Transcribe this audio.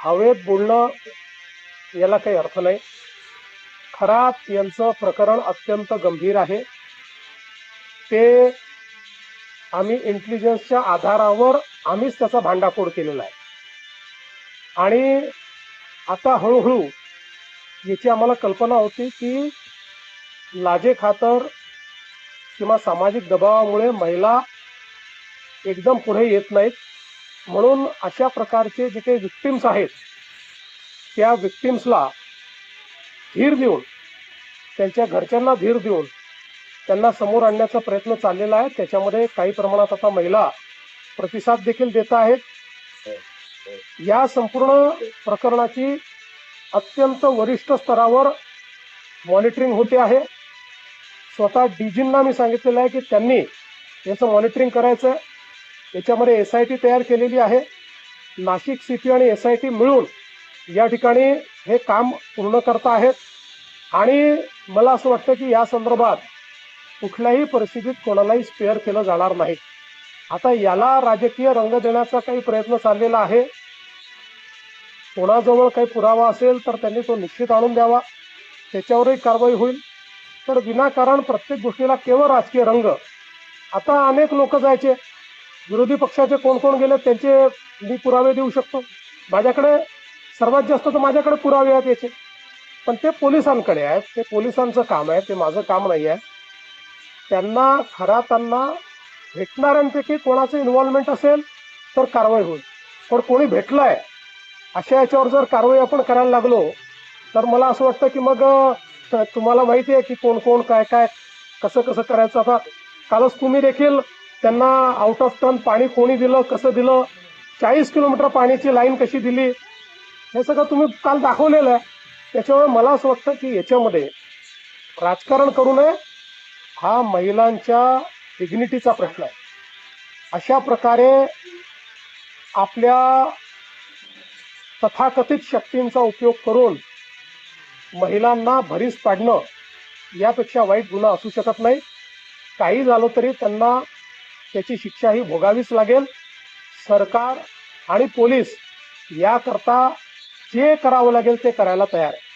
हवेत बोलणं याला काही अर्थ नाही। खरात यांचं प्रकरण अत्यंत गंभीर आहे। ते आम्ही इंटेलिजन्सच्या आधारावर आम्हीच त्याचा भांडाफोड केलेला आहे आणि आता हळूहळू याची आम्हाला कल्पना होती की लाजेखातर किंवा सामाजिक दबावामुळे महिला एकदम पुढे येत नाहीत, म्हणून अशा प्रकारचे जे काही विक्टिम्स आहेत त्या विक्टिम्सला धीर देऊन, त्यांच्या घरच्यांना धीर देऊन त्यांना समोर आणण्याचा प्रयत्न चाललेला आहे। त्याच्यामध्ये काही प्रमाणात आता महिला प्रतिसाद देखील देत आहेत। या संपूर्ण प्रकरणाची अत्यंत वरिष्ठ स्तरावर मॉनिटरिंग होते आहे। स्वतः डीजींना मी सांगितलेलं आहे की त्यांनी याचं मॉनिटरिंग करायचं आहे। याच्यामध्ये SIT तयार केलेली आहे। नाशिक सिटी आणि SIT मिळून या ठिकाणी हे काम पूर्ण करत आहेत आणि मला असं वाटतं की या संदर्भात कुठल्याही परिस्थितीत कोणालाही स्पेअर केलं जाणार नाही। आता याला राजकीय रंग देण्याचा काही प्रयत्न चाललेला आहे। कोणाजवळ काही पुरावा असेल तर त्यांनी तो निश्चित आणून द्यावा, त्याच्यावरही कारवाई होईल। तर विनाकारण प्रत्येक गोष्टीला केवळ राजकीय रंग, आता अनेक लोक जायचे, विरोधी पक्षाचे कोण कोण गेले त्यांचे मी पुरावे देऊ शकतो। माझ्याकडे सर्वात जास्त तर माझ्याकडे पुरावे आहेत याचे, पण ते पोलिसांकडे आहेत, ते पोलिसांचं काम आहे, ते माझं काम नाही आहे। त्यांना खरातांना भेटणाऱ्यांपैकी कोणाचं इन्व्हॉल्वमेंट असेल तर कारवाई होईल, पण कोणी भेटलंय अशा याच्यावर जर कारवाई आपण करायला लागलो तर मला असं वाटतं की मग तुम्हाला माहिती आहे की कोण कोण काय काय कसं कसं करायचं। आता कालच तुम्ही देखील त्यांना आउट ऑफ टर्न पाणी कोणी दिलं, कसं दिलं, 40 किलोमीटर पाण्याची लाईन कशी दिली, हे सगळं तुम्ही काल दाखवलेलं आहे। त्याच्यामुळे मला असं वाटतं की याच्यामध्ये राजकारण करू नये, हा महिलांच्या डिग्निटीचा प्रश्न आहे। अशा प्रकारे आपल्या तथाकथित शक्तींचा उपयोग करून महिलांना भरीस पाडणं यापेक्षा वाईट गुन्हा असू शकत नाही। काही झालं तरी त्यांना त्याची शिक्षाही भोगावीच लागेल। सरकार आणि पोलीस याकरता जे करावं लागेल ते करायला तयार आहे।